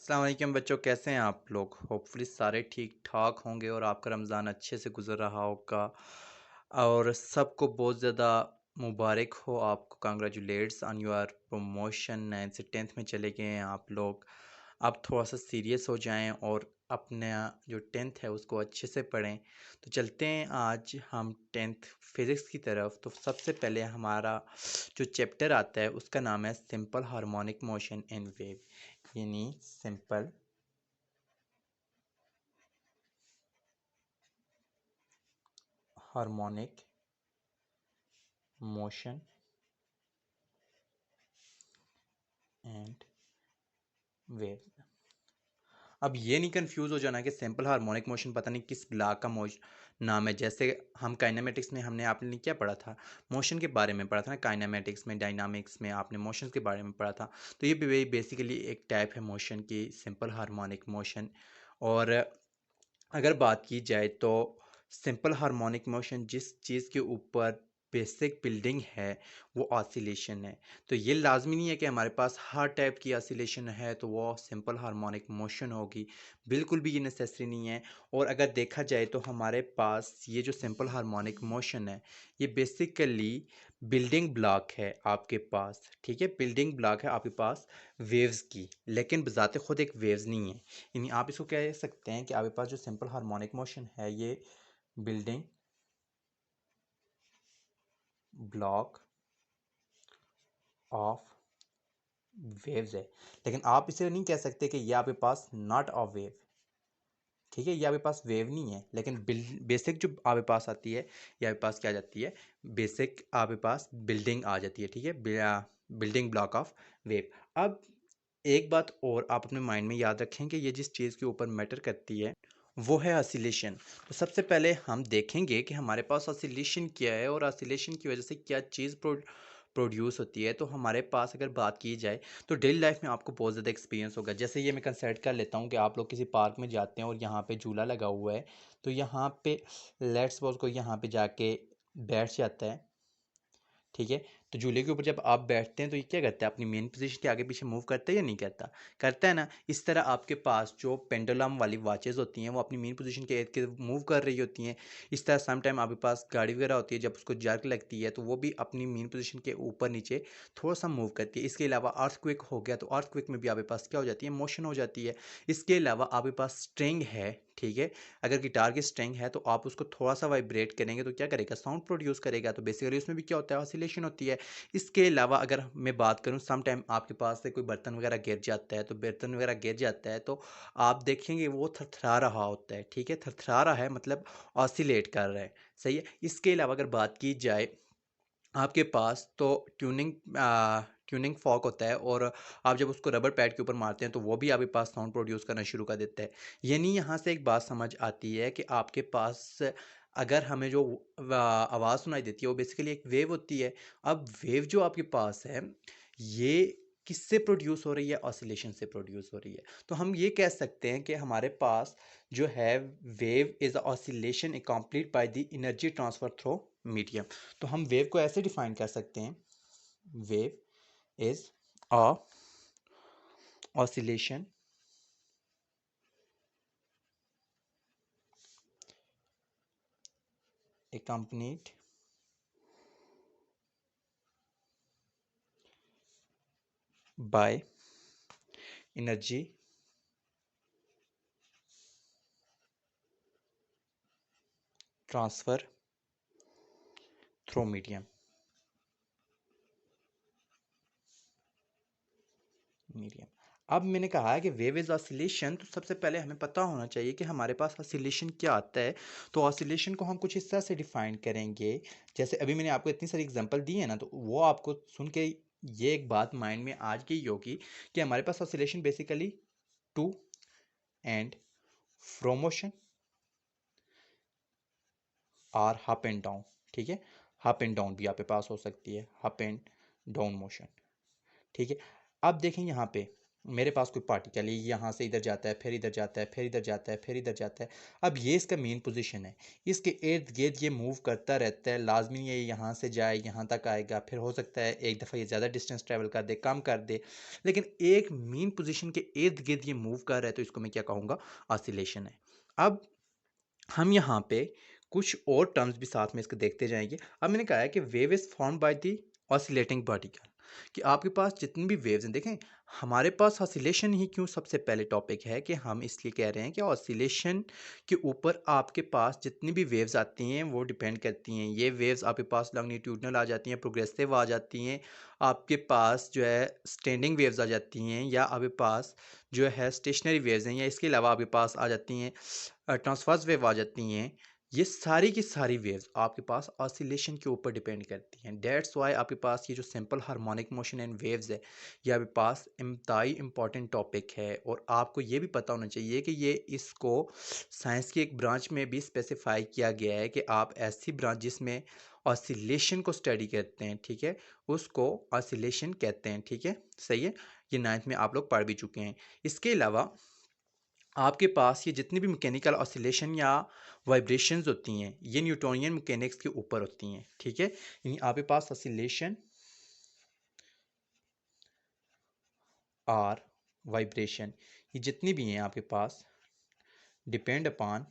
अस्सलाम वालेकुम बच्चों, कैसे हैं आप लोग। होपफुली सारे ठीक ठाक होंगे और आपका रमज़ान अच्छे से गुजर रहा होगा और सबको बहुत ज़्यादा मुबारक हो। आपको कांग्रेचुलेट्स ऑन योर प्रमोशन। 9 से 10th में चले गए हैं आप लोग। अब थोड़ा सा सीरियस हो जाएं और अपना जो 10th है उसको अच्छे से पढ़ें। तो चलते हैं आज हम 10th फिज़िक्स की तरफ। तो सबसे पहले हमारा जो चैप्टर आता है उसका नाम है simple harmonic motion in wave, यानी simple harmonic motion and wave. अब ये नहीं कंफ्यूज हो जाना कि सिंपल हार्मोनिक मोशन पता नहीं किस ब्लॉक का नाम है। जैसे हम काइनेमेटिक्स में हमने आपने क्या पढ़ा था, मोशन के बारे में पढ़ा था ना। काइनेमेटिक्स में, डायनामिक्स में आपने मोशन के बारे में पढ़ा था। तो ये भी बेसिकली एक टाइप है मोशन की, सिंपल हार्मोनिक मोशन। और अगर बात की जाए तो सिंपल हार्मोनिक मोशन जिस चीज़ के ऊपर बेसिक बिल्डिंग है वो ऑसिलेशन है। तो ये लाजमी नहीं है कि हमारे पास हर टाइप की ऑसिलेशन है तो वो सिंपल हार्मोनिक मोशन होगी, बिल्कुल भी ये नेसेसरी नहीं है। और अगर देखा जाए तो हमारे पास ये जो सिंपल हार्मोनिक मोशन है ये बेसिकली बिल्डिंग ब्लॉक है आपके पास, ठीक है। बिल्डिंग ब्लॉक है आपके पास वेव्स की, लेकिन बजाते खुद एक वेव्स नहीं है। यानी आप इसको कह सकते हैं कि आपके पास जो सिंपल हार्मोनिक मोशन है ये बिल्डिंग ब्लॉक ऑफ वेव्स है। लेकिन आप इसे नहीं कह सकते कि ये आपके पास नॉट अ वेव, ठीक है। ये आपके पास वेव नहीं है, लेकिन बेसिक जो आपके पास आती है ये आपके पास क्या आ जाती है, बेसिक आपके पास बिल्डिंग आ जाती है, ठीक है। Building block of wave. अब एक बात और आप अपने माइंड में याद रखें कि ये जिस चीज़ के ऊपर मैटर करती है वो है ऑसिलेशन। तो सबसे पहले हम देखेंगे कि हमारे पास ऑसिलेशन क्या है और ऑसिलेशन की वजह से क्या चीज़ प्रोड्यूस होती है। तो हमारे पास अगर बात की जाए तो डेली लाइफ में आपको बहुत ज़्यादा एक्सपीरियंस होगा। जैसे ये मैं कंसिडर कर लेता हूँ कि आप लोग किसी पार्क में जाते हैं और यहाँ पे झूला लगा हुआ है। तो यहाँ पे लेट्स सपोज को यहाँ पे जाके बैठ जाता है, ठीक है। तो झूले के ऊपर जब आप बैठते हैं तो ये क्या करता है, अपनी मेन पोजीशन के आगे पीछे मूव करता है या नहीं करता, करता है ना। इस तरह आपके पास जो पेंडुलम वाली वॉचेज़ होती हैं वो अपनी मेन पोजीशन के इर्द गिर्द मूव कर रही होती हैं। इस तरह सम टाइम आपके पास गाड़ी वगैरह होती है, जब उसको जर्क लगती है तो वो भी अपनी मेन पोजीशन के ऊपर नीचे थोड़ा सा मूव करती है। इसके अलावा अर्थक्वेक हो गया तो अर्थक्वेक में भी आपके पास क्या हो जाती है, मोशन हो जाती है। इसके अलावा आपके पास स्ट्रिंग है, ठीक है। अगर गिटार की स्ट्रिंग है तो आप उसको थोड़ा सा वाइब्रेट करेंगे तो क्या करेगा, साउंड प्रोड्यूस करेगा। तो बेसिकली उसमें भी क्या होता है, ऑसिलेशन होती है। इसके अलावा अगर मैं बात करूं, सम टाइम आपके पास से कोई बर्तन वगैरह गिर जाता है, तो बर्तन वगैरह गिर जाता है तो आप देखेंगे वो थरथरा रहा होता है, ठीक है। थरथरा रहा है मतलब ऑसिलेट कर रहा है, सही है। इसके अलावा अगर बात की जाए आपके पास तो ट्यूनिंग फॉक होता है, और आप जब उसको रबर पैड के ऊपर मारते हैं तो वो भी आपके पास साउंड प्रोड्यूस करना शुरू कर देता है। यानी यहाँ से एक बात समझ आती है कि आपके पास अगर हमें जो आवाज़ सुनाई देती है वो बेसिकली एक वेव होती है। अब वेव जो आपके पास है ये किससे प्रोड्यूस हो रही है, ऑसिलेशन से प्रोड्यूस हो रही है। तो हम ये कह सकते हैं कि हमारे पास जो है wave is oscillation complete by the energy transfer through medium. तो हम वेव को ऐसे डिफाइन कर सकते हैं, wave is a oscillation accompanied by energy transfer through medium. अब मैंने कहा है कि वेव इज ऑसिलेशन, तो सबसे पहले हमें पता होना चाहिए कि हमारे पास ऑसिलेशन क्या आता है। तो ऑसिलेशन को हम कुछ इस तरह से डिफाइन करेंगे, जैसे अभी मैंने आपको इतनी सारी एग्जांपल दी है ना, तो वो आपको सुन के ये एक बात माइंड में आज की होगी कि हमारे पास oscillation basically to and fro motion और अप एंड डाउन, ठीक है। अप एंड डाउन भी आपके पास हो सकती है, अप एंड डाउन मोशन, ठीक है। अब देखें यहाँ पे मेरे पास कोई पार्टिकल है, यहाँ से इधर जाता है, फिर इधर जाता है, फिर इधर जाता है, फिर इधर जाता है। अब ये इसका मेन पोजीशन है, इसके इर्द गिर्द ये मूव करता रहता है, लाजमी ये यहाँ से जाए यहाँ तक आएगा, फिर हो सकता है एक दफ़ा ये ज़्यादा डिस्टेंस ट्रैवल कर दे, कम कर दे, लेकिन एक मेन पोजीशन के इर्द गिर्द ये मूव कर रहा है, तो इसको मैं क्या कहूँगा, ऑसिलेशन है। अब हम यहाँ पे कुछ और टर्म्स भी साथ में इसके देखते जाएंगे। अब मैंने कहा है कि wave is form by the oscillating particle, कि आपके पास जितनी भी वेव्स हैं, देखें हमारे पास ऑसिलेशन ही क्यों सबसे पहले टॉपिक है, कि हम इसलिए कह रहे हैं कि ऑसिलेशन के ऊपर आपके पास जितनी भी वेव्स आती हैं वो डिपेंड करती हैं। ये वेव्स आपके पास लॉन्गिट्यूडनल आ जाती हैं, प्रोग्रेसिव आ जाती हैं, आपके पास जो है स्टैंडिंग वेव्स आ जाती हैं, या आपके पास जो है स्टेशनरी वेव्स हैं, या इसके अलावा आपके पास आ जाती हैं ट्रांसवर्स वेव आ जाती हैं। ये सारी की सारी वेव्स आपके पास ऑसिलेशन के ऊपर डिपेंड करती हैं। डेट्स वाई आपके पास ये जो simple harmonic motion and waves है, ये आपके पास इंतहाई इंपॉर्टेंट टॉपिक है, और आपको ये भी पता होना चाहिए कि ये इसको साइंस की एक ब्रांच में भी स्पेसिफाई किया गया है, कि आप ऐसी ब्रांच जिसमें ऑसिलेशन को स्टडी करते हैं, ठीक है, उसको ऑसिलेशन कहते हैं, ठीक है, सही है। ये 9th में आप लोग पढ़ भी चुके हैं। इसके अलावा आपके पास ये जितनी भी मैकेनिकल ऑसिलेशन या वाइब्रेशंस होती हैं, ये न्यूटोनियन मैकेनिक्स के ऊपर होती हैं, ठीक है। यानी आपके पास ऑसिलेशन और वाइब्रेशन ये जितनी भी हैं आपके पास डिपेंड अपॉन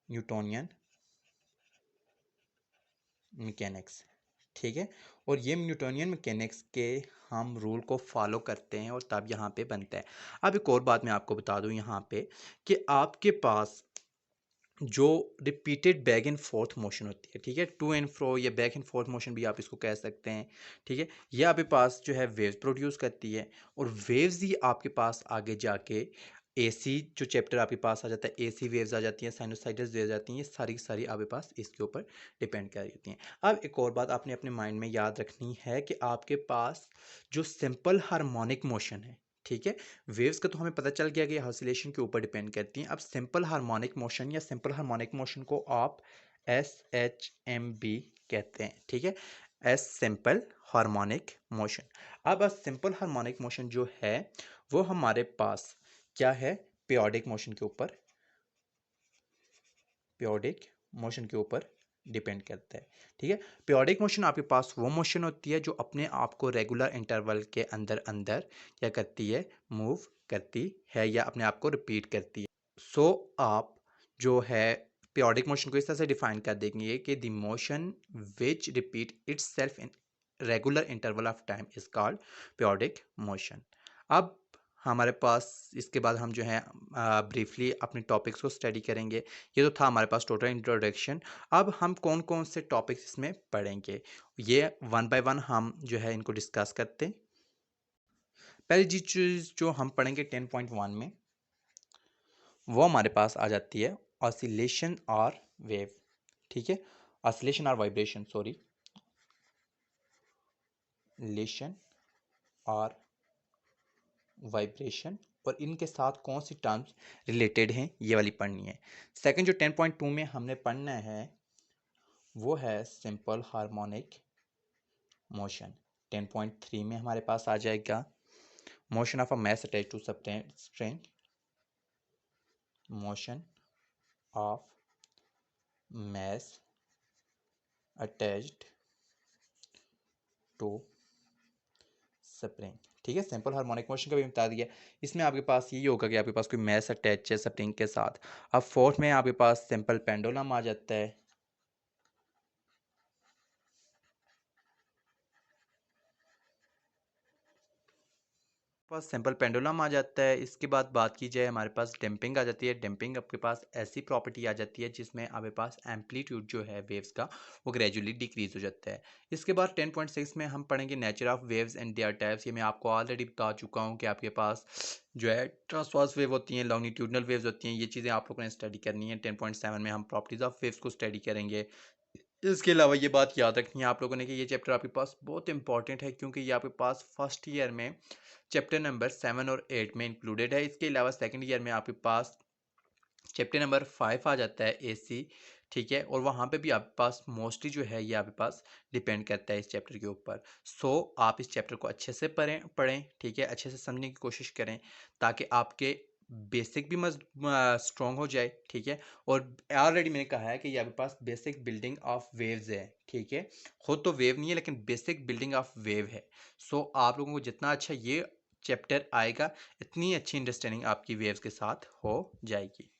न्यूटोनियन मैकेनिक्स, ठीक है। और ये न्यूटोनियन मैकेनिक्स के हम रूल को फॉलो करते हैं और तब यहाँ पे बनता है। अब एक और बात मैं आपको बता दूँ यहाँ पे, कि आपके पास जो repeated back and fourth motion होती है, ठीक है, टू एंड फ्रो या बैक एंड फोर्थ मोशन भी आप इसको कह सकते हैं, ठीक है, ये आपके पास जो है वेव्स प्रोड्यूस करती है, और वेव्स ही आपके पास आगे जाके एसी जो चैप्टर आपके पास आ जाता है, एसी वेव्स आ जाती हैं, साइनोसाइडल वेव्स आती हैं, ये सारी की सारी आपके पास इसके ऊपर डिपेंड कर रही हैं। अब एक और बात आपने अपने माइंड में याद रखनी है, कि आपके पास जो सिंपल हार्मोनिक मोशन है, ठीक है, वेव्स का तो हमें पता चल गया कि ऑसिलेशन के ऊपर डिपेंड करती हैं। अब सिंपल हार्मोनिक मोशन या सिंपल हार्मोनिक मोशन को आप SHMB कहते हैं, ठीक है, एस सिंपल हार्मोनिक मोशन। अब सिंपल हार्मोनिक मोशन जो है वो हमारे पास क्या है, पीरियोडिक मोशन के ऊपर, पीरियोडिक मोशन के ऊपर डिपेंड करता है, ठीक है। पीरियोडिक मोशन आपके पास वो मोशन होती है जो अपने आप को रेगुलर इंटरवल के अंदर अंदर क्या करती है, मूव करती है, या अपने आप को रिपीट करती है। सो आप जो है पीरियोडिक मोशन को इस तरह से डिफाइन कर देंगे कि the motion which repeat itself in regular interval of time is called periodic motion. अब हमारे पास इसके बाद हम जो है ब्रीफली अपने टॉपिक्स को स्टडी करेंगे। ये तो था हमारे पास टोटल इंट्रोडक्शन। अब हम कौन कौन से टॉपिक्स इसमें पढ़ेंगे, ये वन बाय वन हम जो है इनको डिस्कस करते हैं। पहली चीज़ जो हम पढ़ेंगे 10.1 में, वो हमारे पास आ जाती है ऑसिलेशन और वेव, ठीक है, ऑसिलेशन और वाइब्रेशन, सॉरी, लेशन और वाइब्रेशन, और इनके साथ कौन सी टर्म्स रिलेटेड हैं ये वाली पढ़नी है। सेकंड जो 10.2 में हमने पढ़ना है वो है सिंपल हार्मोनिक मोशन। 10.3 में हमारे पास आ जाएगा motion of a mass attached to string, motion of mass attached to spring, ठीक है, सिंपल हार्मोनिक मोशन का भी बता दिया। इसमें आपके पास यही होगा कि आपके पास कोई मैस अटैच है स्प्रिंग के साथ। अब फोर्थ में आपके पास सिंपल पेंडुलम आ जाता है, पास सिंपल पेंडुलम आ जाता है। इसके बाद बात की जाए हमारे पास डैम्पिंग आ जाती है। डैम्पिंग आपके पास ऐसी प्रॉपर्टी आ जाती है जिसमें आपके पास एम्पलीट्यूड जो है वेव्स का वो ग्रेजुअली डिक्रीज हो जाता है। इसके बाद 10.6 में हम पढ़ेंगे nature of waves and there types. ये मैं आपको ऑलरेडी बता चुका हूँ कि आपके पास जो है ट्रांसवर्स वेव होती हैं, लॉन्गिट्यूडनल वेव्स होती हैं, ये चीज़ें आप लोगों ने स्टडी करनी है। 10.7 में हम प्रॉपर्टीज ऑफ वेव्स को स्टडी करेंगे। इसके अलावा ये बात याद रखनी है आप लोगों ने कि ये चैप्टर आपके पास बहुत इंपॉर्टेंट है, क्योंकि ये आपके पास फर्स्ट ईयर में चैप्टर नंबर 7 और 8 में इंक्लूडेड है। इसके अलावा सेकंड ईयर में आपके पास चैप्टर नंबर 5 आ जाता है एसी, ठीक है, और वहाँ पे भी आपके पास मोस्टली जो है ये आपके पास डिपेंड करता है इस चैप्टर के ऊपर। सो आप इस चैप्टर को अच्छे से पढ़ें, ठीक है, अच्छे से समझने की कोशिश करें ताकि आपके बेसिक भी स्ट्रॉन्ग हो जाए, ठीक है। और ऑलरेडी मैंने कहा है कि ये आपके पास बेसिक बिल्डिंग ऑफ वेव्स है, ठीक है। खुद तो वेव नहीं है लेकिन बेसिक बिल्डिंग ऑफ वेव है। सो आप लोगों को जितना अच्छा ये चैप्टर आएगा, इतनी अच्छी अंडरस्टैंडिंग आपकी वेव्स के साथ हो जाएगी।